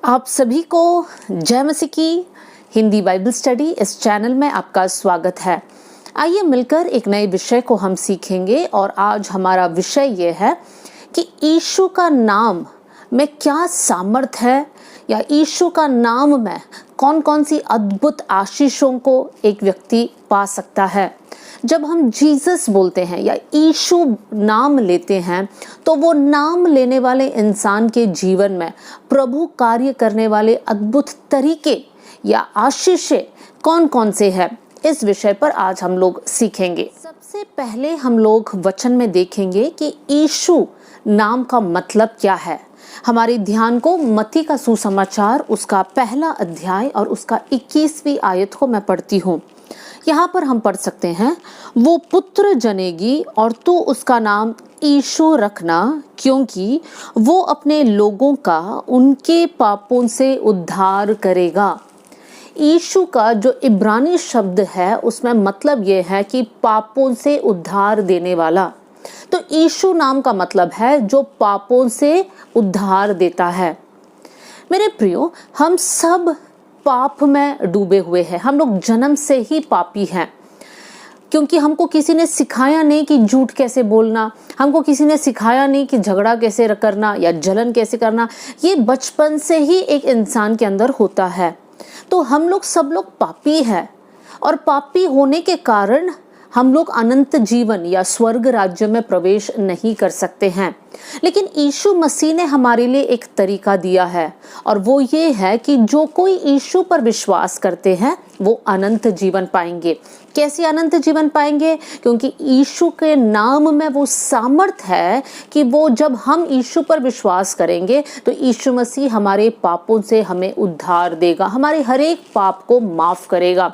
आप सभी को जय मसीह की हिंदी बाइबल स्टडी इस चैनल में आपका स्वागत है। आइए मिलकर एक नए विषय को हम सीखेंगे और आज हमारा विषय ये है कि यीशु का नाम में क्या सामर्थ्य है या यीशु का नाम में कौन कौन सी अद्भुत आशीषों को एक व्यक्ति पा सकता है। जब हम जीसस बोलते हैं या यीशु नाम लेते हैं तो वो नाम लेने वाले इंसान के जीवन में प्रभु कार्य करने वाले अद्भुत तरीके या आशीषें कौन कौन से हैं, इस विषय पर आज हम लोग सीखेंगे। सबसे पहले हम लोग वचन में देखेंगे कि यीशु नाम का मतलब क्या है। हमारे ध्यान को मत्ती का सुसमाचार उसका पहला अध्याय और उसका 21वीं आयत को मैं पढ़ती हूँ। यहाँ पर हम पढ़ सकते हैं, वो पुत्र जनेगी और तू उसका नाम यीशु रखना, क्योंकि वो अपने लोगों का उनके पापों से उद्धार करेगा। यीशु का जो इब्रानी शब्द है उसमें मतलब ये है कि पापों से उद्धार देने वाला। तो यीशु नाम का मतलब है जो पापों से उद्धार देता है। मेरे प्रियो, हम सब पाप में डूबे हुए हैं। हम लोग जन्म से ही पापी हैं, क्योंकि हमको किसी ने सिखाया नहीं कि झूठ कैसे बोलना, हमको किसी ने सिखाया नहीं कि झगड़ा कैसे करना या जलन कैसे करना। ये बचपन से ही एक इंसान के अंदर होता है। तो हम लोग सब लोग पापी हैं और पापी होने के कारण हम लोग अनंत जीवन या स्वर्ग राज्य में प्रवेश नहीं कर सकते हैं। लेकिन यीशु मसीह ने हमारे लिए एक तरीका दिया है और वो ये है कि जो कोई यीशु पर विश्वास करते हैं वो अनंत जीवन पाएंगे। कैसे अनंत जीवन पाएंगे? क्योंकि यीशु के नाम में वो सामर्थ है कि वो जब हम यीशु पर विश्वास करेंगे तो यीशु मसीह हमारे पापों से हमें उद्धार देगा, हमारे हर एक पाप को माफ करेगा।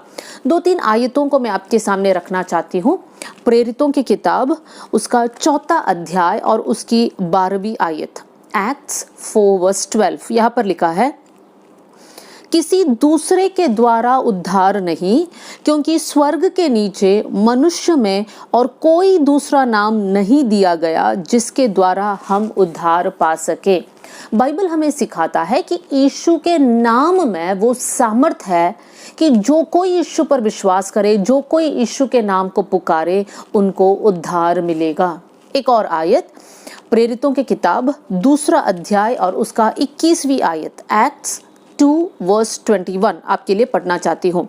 2-3 आयतों को मैं आपके सामने रखना चाहती हूँ। प्रेरितों की किताब उसका 4था अध्याय और उसकी 12वीं आयत, एक्ट्स 4:12। यहाँ पर लिखा है, किसी दूसरे के द्वारा उद्धार नहीं, क्योंकि स्वर्ग के नीचे मनुष्य में और कोई दूसरा नाम नहीं दिया गया जिसके द्वारा हम उद्धार पा सके। बाइबल हमें सिखाता है कि यीशु के नाम में वो सामर्थ है कि जो कोई यीशु पर विश्वास करे, जो कोई यीशु के नाम को पुकारे, उनको उद्धार मिलेगा। एक और आयत, प्रेरितों की किताब 2 अध्याय और उसका 21वीं आयत, एक्ट्स 2:21 आपके लिए पढ़ना चाहती हूँ।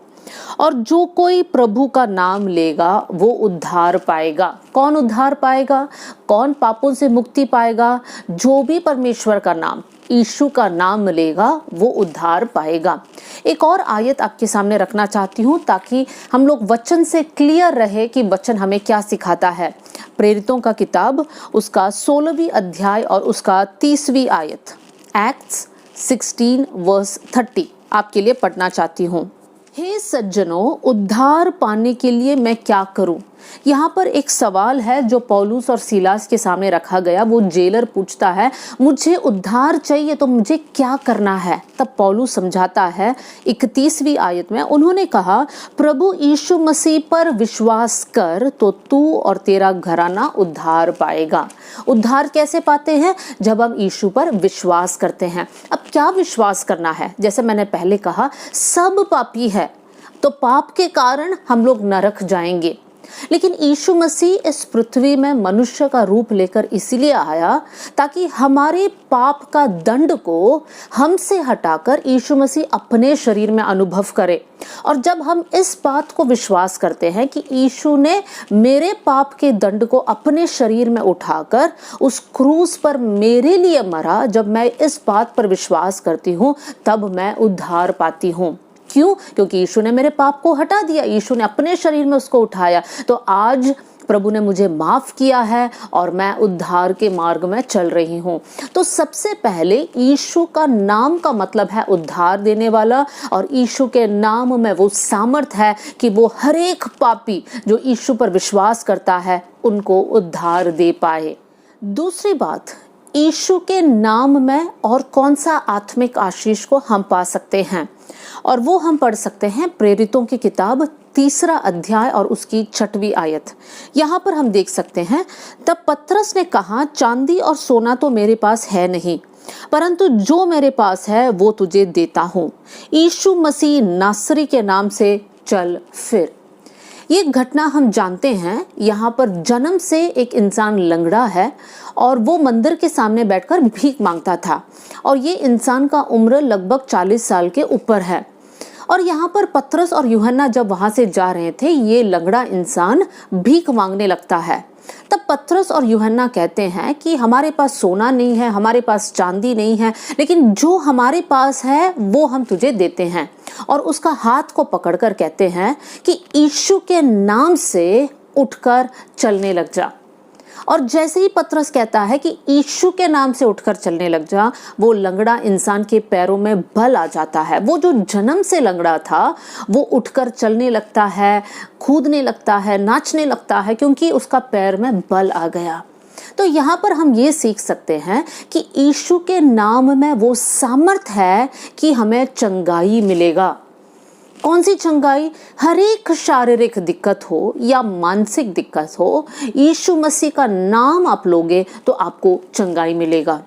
और जो कोई प्रभु का नाम लेगा वो उद्धार पाएगा। कौन उद्धार पाएगा? कौन पापों से मुक्ति पाएगा? जो भी परमेश्वर का नाम, यीशु का नाम लेगा वो उद्धार पाएगा। एक और आयत आपके सामने रखना चाहती हूँ ताकि हम लोग वचन से क्लियर रहे कि वचन हमें क्या सिखाता है। प्रेरितों का किताब उसका 16वीं अध्याय और उसका 30वीं आयत, एक्ट्स 16:30 आपके लिए पढ़ना चाहती हूँ। हे सज्जनों, उद्धार पाने के लिए मैं क्या करूं? यहाँ पर एक सवाल है जो पौलुस और सीलास के सामने रखा गया। वो जेलर पूछता है, मुझे उद्धार चाहिए तो मुझे क्या करना है? तब पौलुस समझाता है 31वीं आयत में, उन्होंने कहा, प्रभु यीशु मसीह पर विश्वास कर तो तू और तेरा घराना उद्धार पाएगा। उद्धार कैसे पाते हैं? जब हम यीशु पर विश्वास करते हैं। अब क्या विश्वास करना है? जैसे मैंने पहले कहा, सब पापी है तो पाप के कारण हम लोग नरक जाएंगे। लेकिन यीशु मसीह इस पृथ्वी में मनुष्य का रूप लेकर इसलिए आया ताकि हमारे पाप का दंड को हमसे हटाकर यीशु मसीह अपने शरीर में अनुभव करे। और जब हम इस बात को विश्वास करते हैं कि यीशु ने मेरे पाप के दंड को अपने शरीर में उठाकर उस क्रूस पर मेरे लिए मरा, जब मैं इस बात पर विश्वास करती हूँ तब मैं उद्धार पाती हूँ। क्यों? क्योंकि यीशु ने मेरे पाप को हटा दिया, यीशु ने अपने शरीर में उसको उठाया। तो आज प्रभु ने मुझे माफ किया है और मैं उद्धार के मार्ग में चल रही हूँ। तो सबसे पहले यीशु का नाम का मतलब है उद्धार देने वाला, और यीशु के नाम में वो सामर्थ है कि वो हर एक पापी जो यीशु पर विश्वास करता है उनको उद्धार दे पाए। दूसरी बात, यीशु के नाम में और कौन सा आत्मिक आशीष को हम पा सकते हैं, और वो हम पढ़ सकते हैं प्रेरितों की किताब 3 अध्याय और उसकी 6वीं आयत। यहाँ पर हम देख सकते हैं, तब पतरस ने कहा, चांदी और सोना तो मेरे पास है नहीं, परंतु जो मेरे पास है वो तुझे देता हूं। यीशु मसीह नासरी के नाम से चल फिर। ये घटना हम जानते हैं, यहाँ पर जन्म से एक इंसान लंगड़ा है और वो मंदिर के सामने बैठकर भीख मांगता था और ये इंसान का उम्र लगभग 40 साल के ऊपर है। और यहाँ पर पतरस और यूहन्ना जब वहां से जा रहे थे, ये लंगड़ा इंसान भीख मांगने लगता है। तब पतरस और यूहन्ना कहते हैं कि हमारे पास सोना नहीं है, हमारे पास चांदी नहीं है, लेकिन जो हमारे पास है वो हम तुझे देते हैं। और उसका हाथ को पकड़कर कहते हैं कि यीशु के नाम से उठकर चलने लग जा। और जैसे ही पतरस कहता है कि यीशु के नाम से उठकर चलने लग जा, वो लंगड़ा इंसान के पैरों में बल आ जाता है। वो जो जन्म से लंगड़ा था वो उठकर चलने लगता है, कूदने लगता है, नाचने लगता है, क्योंकि उसका पैर में बल आ गया। तो यहाँ पर हम ये सीख सकते हैं कि यीशु के नाम में वो सामर्थ है कि हमें चंगाई मिलेगा। कौन सी चंगाई? हर एक शारीरिक दिक्कत हो या मानसिक दिक्कत हो, यीशु मसीह का नाम आप लोगे तो आपको चंगाई मिलेगा।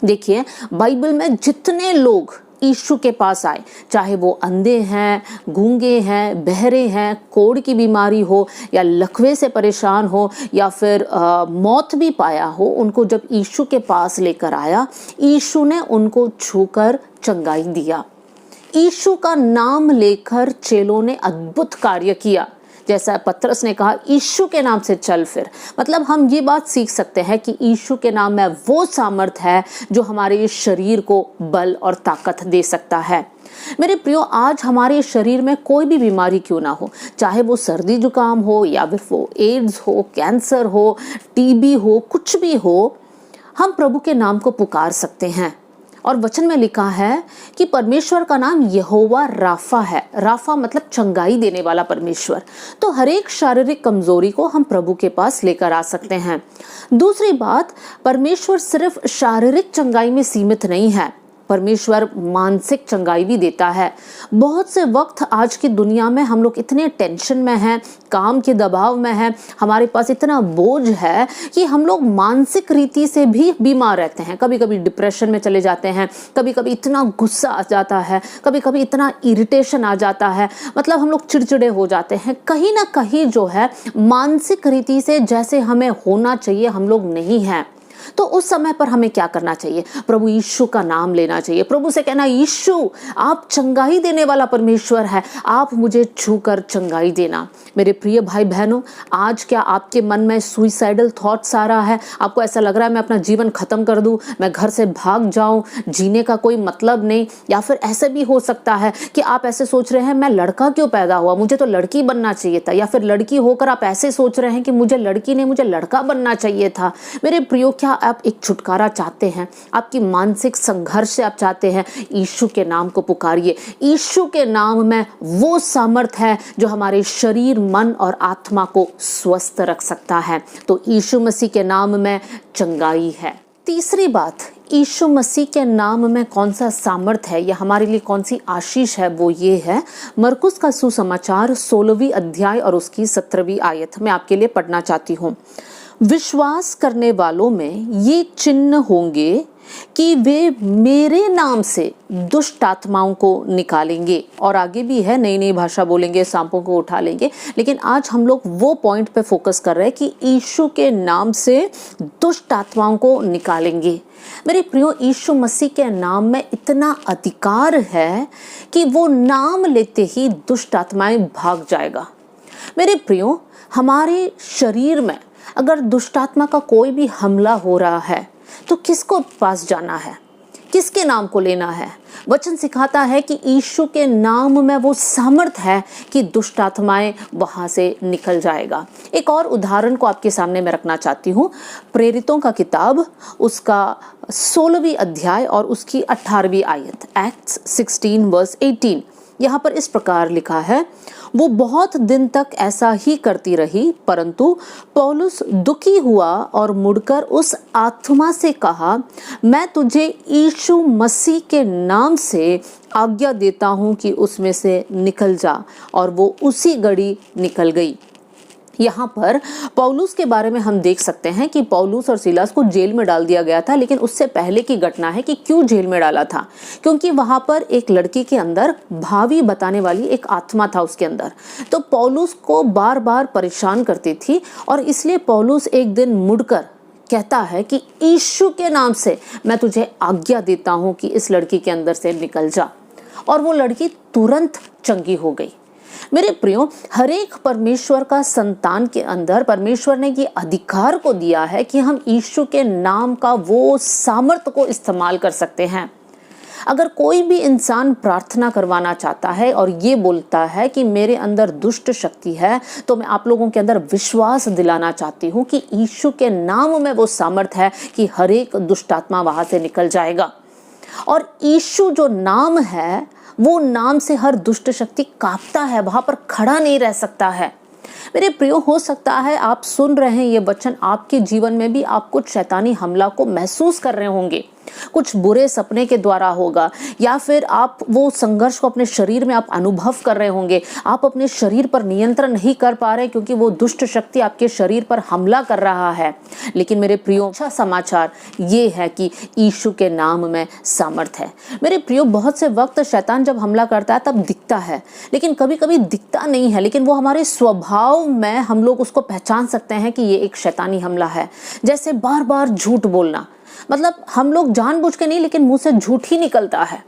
देखिए, बाइबल में जितने लोग यीशु के पास आए, चाहे वो अंधे हैं, गूंगे हैं, बहरे हैं, कोढ़ की बीमारी हो या लकवे से परेशान हो या फिर मौत भी पाया हो, उनको जब यीशु के पास लेकर आया, यीशु ने उनको छूकर चंगाई दिया। यीशु का नाम लेकर चेलों ने अद्भुत कार्य किया। जैसा पतरस ने कहा, यीशु के नाम से चल फिर। मतलब हम ये बात सीख सकते हैं कि यीशु के नाम में वो सामर्थ है जो हमारे शरीर को बल और ताकत दे सकता है। मेरे प्रियो, आज हमारे शरीर में कोई भी बीमारी क्यों ना हो, चाहे वो सर्दी जुकाम हो या फिर वो एड्स हो, कैंसर हो, टीबी हो, कुछ भी हो, हम प्रभु के नाम को पुकार सकते हैं। और वचन में लिखा है कि परमेश्वर का नाम यहोवा राफा है। राफा मतलब चंगाई देने वाला परमेश्वर। तो हर एक शारीरिक कमजोरी को हम प्रभु के पास लेकर आ सकते हैं। दूसरी बात, परमेश्वर सिर्फ शारीरिक चंगाई में सीमित नहीं है, परमेश्वर मानसिक चंगाई भी देता है। बहुत से वक्त आज की दुनिया में हम लोग इतने टेंशन में हैं, काम के दबाव में हैं, हमारे पास इतना बोझ है कि हम लोग मानसिक रीति से भी बीमार रहते हैं। कभी कभी डिप्रेशन में चले जाते हैं, कभी कभी इतना गुस्सा आ जाता है, कभी कभी इतना इरिटेशन आ जाता है, मतलब हम लोग चिड़चिड़े हो जाते हैं। कहीं ना कहीं जो है मानसिक रीति से जैसे हमें होना चाहिए हम लोग नहीं हैं। तो उस समय पर हमें क्या करना चाहिए? प्रभु यीशु का नाम लेना चाहिए। प्रभु से कहना, यीशु आप चंगाई देने वाला परमेश्वर है, आप मुझे छूकर चंगाई देना। मेरे प्रिय भाई बहनों, आज क्या आपके मन में सुइसाइडल थॉट्स आ रहा है? आपको ऐसा लग रहा है मैं अपना जीवन खत्म कर दूं, मैं घर से भाग जाऊं, जीने का कोई मतलब नहीं। या फिर ऐसे भी हो सकता है कि आप ऐसे सोच रहे हैं, मैं लड़का क्यों पैदा हुआ, मुझे तो लड़की बनना चाहिए था। या फिर लड़की होकर आप ऐसे सोच रहे हैं कि मुझे लड़की नहीं, मुझे लड़का बनना चाहिए था। मेरे प्रियो, क्या आप एक छुटकारा चाहते हैं? आपकी मानसिक संघर्ष से आप चाहते हैं? यीशु के नाम को पुकारिए। यीशु के नाम में वो सामर्थ है जो हमारे शरीर, मन और आत्मा को स्वस्थ रख सकता है। तो यीशु मसीह के नाम में चंगाई है। तीसरी बात, यीशु मसीह के नाम में कौन सा सामर्थ है या हमारे लिए कौन सी आशीष है, वो ये है मरकुस का सुसमाचार 16वीं अध्याय और उसकी 17वीं आयत मैं आपके लिए पढ़ना चाहती हूँ। विश्वास करने वालों में ये चिन्ह होंगे कि वे मेरे नाम से दुष्ट आत्माओं को निकालेंगे। और आगे भी है, नई नई भाषा बोलेंगे, सांपों को उठा लेंगे। लेकिन आज हम लोग वो पॉइंट पे फोकस कर रहे हैं कि यीशु के नाम से दुष्ट आत्माओं को निकालेंगे। मेरे प्रियो, यीशु मसीह के नाम में इतना अधिकार है कि वो नाम लेते ही दुष्ट आत्माएं भाग जाएगा। मेरे प्रियो, हमारे शरीर में अगर दुष्टात्मा का कोई भी हमला हो रहा है तो किसको पास जाना है, किसके नाम को लेना है? वचन सिखाता है कि यीशु के नाम में वो सामर्थ है कि दुष्ट आत्माएं वहां से निकल जाएगा। एक और उदाहरण को आपके सामने मैं रखना चाहती हूँ। प्रेरितों का किताब, उसका 16वीं अध्याय और उसकी 18वीं आयत, एक्ट्स 16 वर्स 18। यहाँ पर इस प्रकार लिखा है, वो बहुत दिन तक ऐसा ही करती रही, परंतु पौलुस दुखी हुआ और मुड़कर उस आत्मा से कहा, मैं तुझे यीशु मसीह के नाम से आज्ञा देता हूँ कि उसमें से निकल जा। और वो उसी घड़ी निकल गई। यहाँ पर पौलुस के बारे में हम देख सकते हैं कि पौलुस और सीलास को जेल में डाल दिया गया था, लेकिन उससे पहले की घटना है कि क्यों जेल में डाला था, क्योंकि वहां पर एक लड़की के अंदर भावी बताने वाली एक आत्मा था उसके अंदर। तो पौलुस को बार बार परेशान करती थी और इसलिए पौलुस एक दिन मुड़कर कहता है कि यीशु के नाम से मैं तुझे आज्ञा देता हूं कि इस लड़की के अंदर से निकल जा, और वो लड़की तुरंत चंगी हो गई। मेरे प्रियो, हर एक परमेश्वर का संतान के अंदर परमेश्वर ने ये अधिकार को दिया है कि हम यीशु के नाम का वो सामर्थ्य को इस्तेमाल कर सकते हैं। अगर कोई भी इंसान प्रार्थना करवाना चाहता है और ये बोलता है कि मेरे अंदर दुष्ट शक्ति है, तो मैं आप लोगों के अंदर विश्वास दिलाना चाहती हूँ कि यीशु के नाम में वो सामर्थ है कि हर एक दुष्ट आत्मा वहां से निकल जाएगा। और यीशु जो नाम है, वो नाम से हर दुष्ट शक्ति कांपता है, वहां पर खड़ा नहीं रह सकता है। मेरे प्रियो, हो सकता है आप सुन रहे हैं ये वचन, आपके जीवन में भी आप कुछ शैतानी हमला को महसूस कर रहे होंगे, कुछ बुरे सपने के द्वारा होगा, या फिर आप वो संघर्ष को अपने शरीर में आप अनुभव कर रहे होंगे। आप अपने शरीर पर नियंत्रण नहीं कर पा रहे क्योंकि वो दुष्ट शक्ति आपके शरीर पर हमला कर रहा है। लेकिन मेरे प्रियो, अच्छा समाचार ये है कि यीशु के नाम में सामर्थ है। मेरे प्रियो, बहुत से वक्त शैतान जब हमला करता है तब दिखता है, लेकिन कभी कभी दिखता नहीं है, लेकिन वो हमारे स्वभाव में हम लोग उसको पहचान सकते हैं कि ये एक शैतानी हमला है। जैसे बार बार झूठ बोलना, मतलब हम लोग जानबूझ के नहीं, लेकिन मुंह से झूठ ही निकलता है।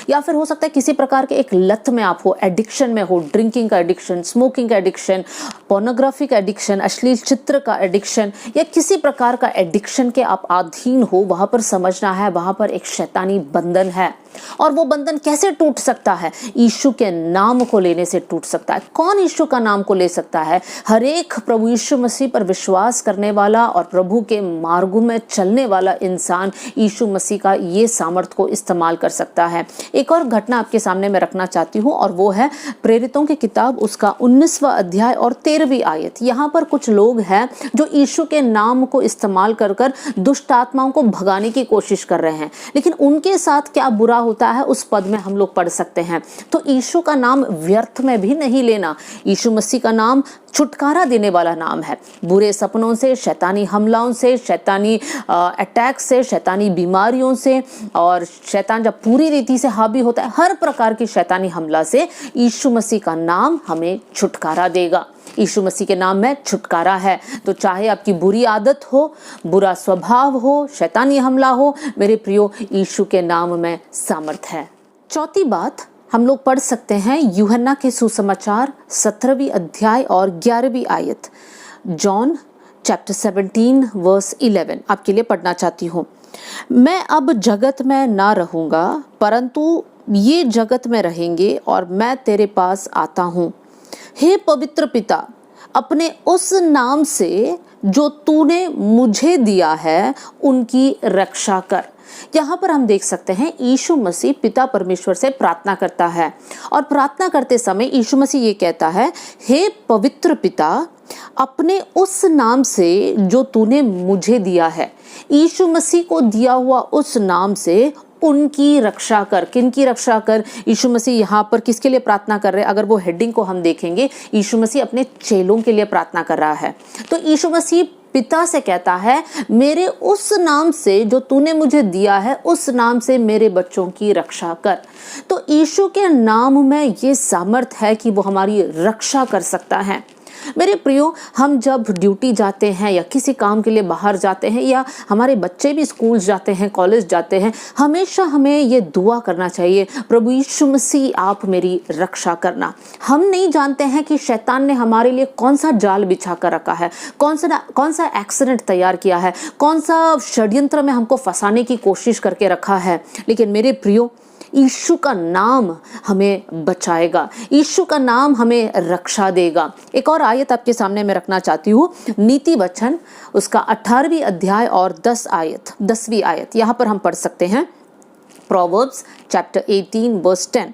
या फिर हो सकता है किसी प्रकार के एक लत में आप हो, एडिक्शन में हो, ड्रिंकिंग का एडिक्शन, स्मोकिंग का एडिक्शन, पोर्नोग्राफी का एडिक्शन, अश्लील चित्र का एडिक्शन, या किसी प्रकार का एडिक्शन के आप अधीन हो। वहां पर समझना है, वहां पर एक शैतानी बंधन है। और वो बंधन कैसे टूट सकता है? यीशु के नाम को लेने से टूट सकता है। कौन यीशु का नाम को ले सकता है? हर एक प्रभु यीशु मसीह पर विश्वास करने वाला और प्रभु के मार्गों में चलने वाला इंसान यीशु मसीह का ये सामर्थ को इस्तेमाल कर सकता है। एक और घटना आपके सामने मैं रखना चाहती हूँ, और वो है प्रेरितों की किताब, उसका 19वां अध्याय और 13वीं आयत। यहाँ पर कुछ लोग हैं जो यीशु के नाम को इस्तेमाल कर कर दुष्ट आत्माओं को भगाने की कोशिश कर रहे हैं, लेकिन उनके साथ क्या बुरा होता है उस पद में हम लोग पढ़ सकते हैं। तो यीशु का नाम व्यर्थ में भी नहीं लेना। यीशु मसीह का नाम छुटकारा देने वाला नाम है, बुरे सपनों से, शैतानी हमलाओं से, शैतानी अटैक से, शैतानी बीमारियों से, और शैतान जब पूरी रीति से हावी होता है, हर प्रकार की शैतानी हमला से यीशु मसीह का नाम हमें छुटकारा देगा। यीशु मसीह के नाम में छुटकारा है। तो चाहे आपकी बुरी आदत हो, बुरा स्वभाव हो, शैतानी हमला हो, मेरे प्रियो, यीशु के नाम में सामर्थ है। चौथी बात हम लोग पढ़ सकते हैं यूहन्ना के सुसमाचार 17वीं अध्याय और 11वीं आयत। जॉन चैप्टर 17 वर्स 11 आपके लिए पढ़ना चाहती हूँ। मैं अब जगत में ना रहूंगा, परंतु ये जगत में रहेंगे, और मैं तेरे पास आता हूँ। हे पवित्र पिता, अपने उस नाम से जो तूने मुझे दिया है उनकी रक्षा कर। यहाँ पर हम देख सकते हैं यीशु मसीह पिता परमेश्वर से प्रार्थना करता है, और प्रार्थना करते समय यीशु मसीह ये कहता है, हे पवित्र पिता, अपने उस नाम से जो तूने मुझे दिया है। यीशु मसीह को दिया हुआ उस नाम से उनकी रक्षा कर। किनकी रक्षा कर? यीशु मसीह यहाँ पर किसके लिए प्रार्थना कर रहे हैं? अगर वो हेडिंग को हम देखेंगे, यीशु मसीह अपने चेलों के लिए प्रार्थना कर रहा है। तो यीशु मसीह पिता से कहता है, मेरे उस नाम से जो तूने मुझे दिया है, उस नाम से मेरे बच्चों की रक्षा कर। तो यीशु के नाम में ये सामर्थ है कि वो हमारी रक्षा कर सकता है। मेरे प्रियो, हम जब ड्यूटी जाते हैं या किसी काम के लिए बाहर जाते हैं, या हमारे बच्चे भी स्कूल जाते हैं, कॉलेज जाते हैं, हमेशा हमें ये दुआ करना चाहिए, प्रभु यीशु मसीह आप मेरी रक्षा करना। हम नहीं जानते हैं कि शैतान ने हमारे लिए कौन सा जाल बिछा कर रखा है, कौन सा एक्सीडेंट तैयार किया है, कौन सा षड्यंत्र में हमको फंसाने की कोशिश करके रखा है। लेकिन मेरे प्रियो, यीशु का नाम हमें बचाएगा, यीशु का नाम हमें रक्षा देगा। एक और आयत आपके सामने मैं रखना चाहती हूँ, नीति वचन उसका 18वीं अध्याय और 10वीं आयत। यहाँ पर हम पढ़ सकते हैं प्रोवर्ब्स चैप्टर 18 वर्स 10।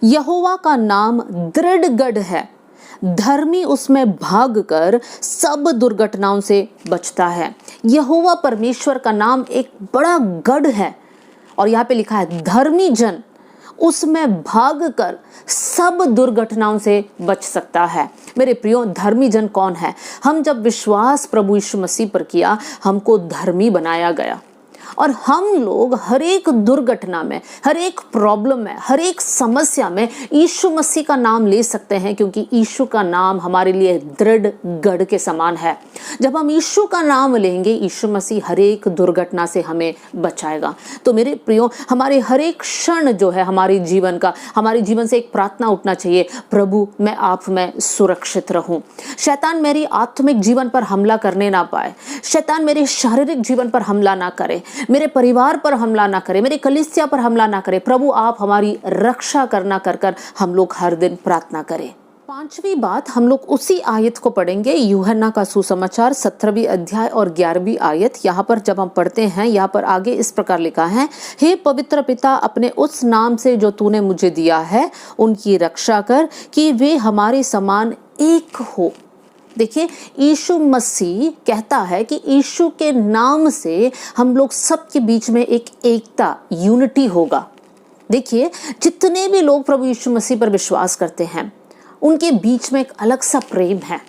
यहोवा का नाम दृढ़ गढ़ है, धर्मी उसमें भागकर सब दुर्घटनाओं से बचता है। यहोवा परमेश्वर का नाम एक बड़ा गढ़ है, और यहाँ पे लिखा है धर्मी जन उसमें भागकर सब दुर्घटनाओं से बच सकता है। मेरे प्रियो, धर्मी जन कौन है? हम जब विश्वास प्रभु यीशु मसीह पर किया, हमको धर्मी बनाया गया और हम लोग हर एक दुर्घटना में, हर एक प्रॉब्लम में, हर एक समस्या में यीशु मसीह का नाम ले सकते हैं, क्योंकि यीशु का नाम हमारे लिए दृढ़ गढ़ के समान है। जब हम यीशु का नाम लेंगे, यीशु मसीह हर एक दुर्घटना से हमें बचाएगा। तो मेरे प्रियो, हमारे हर एक क्षण जो है हमारे जीवन का, हमारे जीवन से एक प्रार्थना उठना चाहिए, प्रभु मैं आप में सुरक्षित रहूं। शैतान मेरी आत्मिक जीवन पर हमला करने ना पाए, शैतान मेरे शारीरिक जीवन पर हमला ना करे, मेरे परिवार पर हमला ना करे, मेरे कलीसिया पर हमला ना करे। प्रभु आप हमारी रक्षा करना कर हम लोग हर दिन प्रार्थना करें। पांचवी बात, हम लोग उसी आयत को पढ़ेंगे, यूहन्ना का सुसमाचार 17वीं अध्याय और 11वीं आयत। यहाँ पर जब हम पढ़ते हैं, यहाँ पर आगे इस प्रकार लिखा है, हे पवित्र पिता, अपने उस नाम से जो तूने मुझे दिया है उनकी रक्षा कर, कि वे हमारे समान एक हो। देखिए, यीशु मसीह कहता है कि यीशु के नाम से हम लोग सबके बीच में एक एकता, यूनिटी होगा। देखिए, जितने भी लोग प्रभु यीशु मसीह पर विश्वास करते हैं, उनके बीच में एक अलग सा प्रेम है।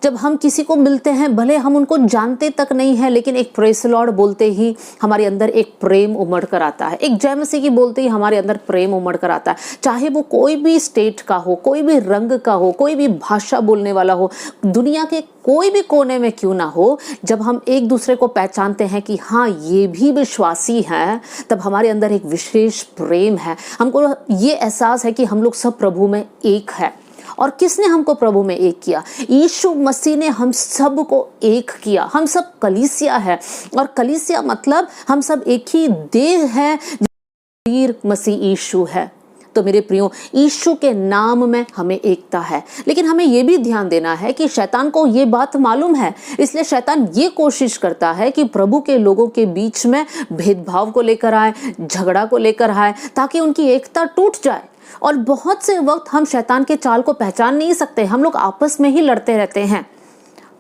जब हम किसी को मिलते हैं, भले हम उनको जानते तक नहीं है, लेकिन एक प्रेज़ द लॉर्ड बोलते ही हमारे अंदर एक प्रेम उमड़ कर आता है। एक जय मसीह की बोलते ही हमारे अंदर प्रेम उमड़ कर आता है। चाहे वो कोई भी स्टेट का हो, कोई भी रंग का हो, कोई भी भाषा बोलने वाला हो, दुनिया के कोई भी कोने में क्यों ना हो, जब हम एक दूसरे को पहचानते हैं कि हाँ ये भी विश्वासी हैं, तब हमारे अंदर एक विशेष प्रेम है। हमको ये एहसास है कि हम लोग सब प्रभु में एक है। और किसने हमको प्रभु में एक किया? यीशु मसीह ने हम सब को एक किया। हम सब कलीसिया है, और कलीसिया मतलब हम सब एक ही देह है, शरीर मसीह यीशु है। तो मेरे प्रियो, यीशु के नाम में हमें एकता है। लेकिन हमें यह भी ध्यान देना है कि शैतान को ये बात मालूम है, इसलिए शैतान ये कोशिश करता है कि प्रभु के लोगों के बीच में भेदभाव को लेकर आए, झगड़ा को लेकर आए, ताकि उनकी एकता टूट जाए। और बहुत से वक्त हम शैतान के चाल को पहचान नहीं सकते, हम लोग आपस में ही लड़ते रहते हैं।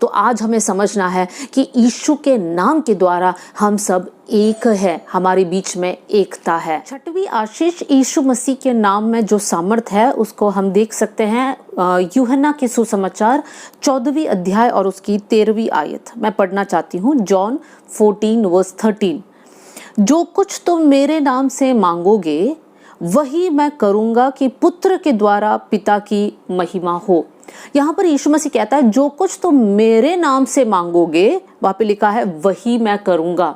तो आज हमें समझना है कि यीशु के नाम के द्वारा हम सब एक है, हमारे बीच में एकता है। छठवीं आशीष, यीशु मसीह के नाम में जो सामर्थ है उसको हम देख सकते हैं यूहन्ना के सुसमाचार 14वीं अध्याय और उसकी 13वीं आयत। मैं पढ़ना चाहती हूँ, जॉन 14:13। जो कुछ तुम मेरे नाम से मांगोगे वही मैं करूंगा, कि पुत्र के द्वारा पिता की महिमा हो। यहाँ पर यीशु मसीह कहता है, जो कुछ तुम मेरे नाम से मांगोगे, वहां पे लिखा है वही मैं करूंगा।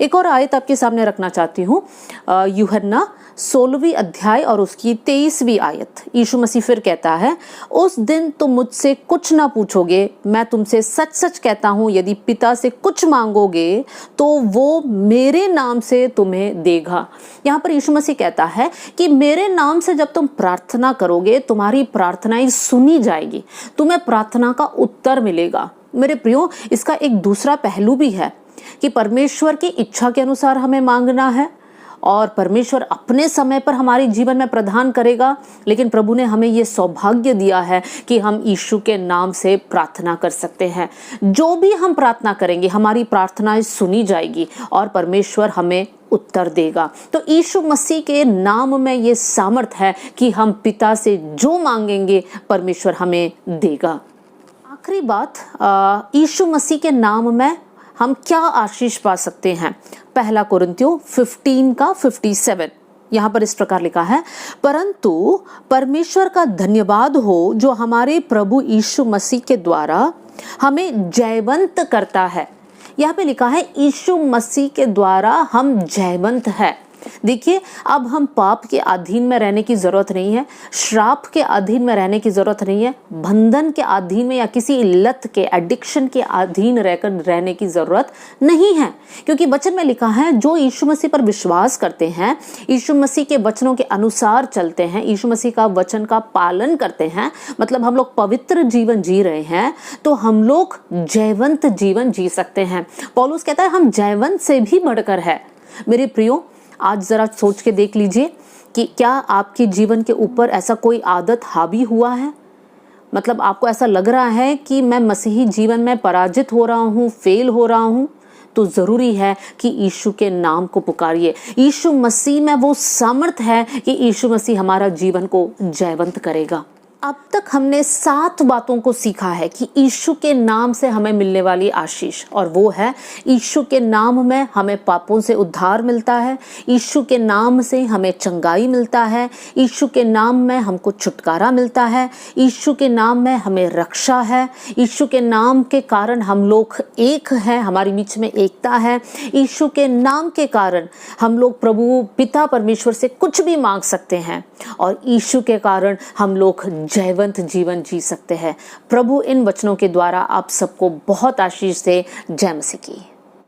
एक और आयत आपके सामने रखना चाहती हूँ, यूहन्ना 16वीं अध्याय और उसकी 23वीं आयत। यीशु मसीह फिर कहता है, उस दिन तुम मुझसे कुछ ना पूछोगे, मैं तुमसे सच सच कहता हूँ, यदि पिता से कुछ मांगोगे तो वो मेरे नाम से तुम्हें देगा। यहाँ पर यीशु मसीह कहता है कि मेरे नाम से जब तुम प्रार्थना करोगे, तुम्हारी प्रार्थनाएं सुनी जाएगी, तुम्हें प्रार्थना का उत्तर मिलेगा। मेरे प्रियो, इसका एक दूसरा पहलू भी है कि परमेश्वर की इच्छा के अनुसार हमें मांगना है, और परमेश्वर अपने समय पर हमारे जीवन में प्रदान करेगा। लेकिन प्रभु ने हमें ये सौभाग्य दिया है कि हम यीशु के नाम से प्रार्थना कर सकते हैं। जो भी हम प्रार्थना करेंगे, हमारी प्रार्थनाएं सुनी जाएगी और परमेश्वर हमें उत्तर देगा। तो यीशु मसीह के नाम में ये सामर्थ है कि हम पिता से जो मांगेंगे परमेश्वर हमें देगा। आखिरी बात, यीशु मसीह के नाम में हम क्या आशीष पा सकते हैं? पहला कोरिन्थियों 15:57, यहाँ पर इस प्रकार लिखा है, परंतु परमेश्वर का धन्यवाद हो जो हमारे प्रभु यीशु मसीह के द्वारा हमें जयवंत करता है। यहाँ पे लिखा है यीशु मसीह के द्वारा हम जयवंत है। देखिए, अब हम पाप के अधीन में रहने की जरूरत नहीं है, श्राप के अधीन में रहने की जरूरत नहीं है, बंधन के अधीन में या किसी लत के, एडिक्शन के अधीन रहकर रहने की जरूरत नहीं है। क्योंकि वचन में लिखा है, जो यीशु मसीह पर विश्वास करते हैं, यीशु मसीह के वचनों के अनुसार चलते हैं, यीशु मसीह का वचन का पालन करते हैं, मतलब हम लोग पवित्र जीवन जी रहे हैं, तो हम लोग जयवंत जीवन जी सकते हैं। पौलुस कहता है हम जयवंत से भी बढ़कर है। मेरे प्रियो, आज जरा सोच के देख लीजिए कि क्या आपके जीवन के ऊपर ऐसा कोई आदत हावी हुआ है? मतलब आपको ऐसा लग रहा है कि मैं मसीही जीवन में पराजित हो रहा हूँ, फेल हो रहा हूँ। तो ज़रूरी है कि यीशु के नाम को पुकारिए। यीशु मसीह में वो सामर्थ है कि यीशु मसीह हमारा जीवन को जयवंत करेगा। अब तक हमने 7 बातों को सीखा है कि यीशु के नाम से हमें मिलने वाली आशीष, और वो है यीशु के नाम में हमें पापों से उद्धार मिलता है, यीशु के नाम से हमें चंगाई मिलता है, यीशु के नाम में हमको छुटकारा मिलता है, यीशु के नाम में हमें रक्षा है, यीशु के नाम के कारण हम लोग एक हैं, हमारे बीच में एकता है, यीशु के नाम के कारण हम लोग प्रभु पिता परमेश्वर से कुछ भी मांग सकते हैं, और यीशु के कारण हम लोग जयवंत जीवन जी सकते हैं। प्रभु इन वचनों के द्वारा आप सबको बहुत आशीष दे। जय मसीह की।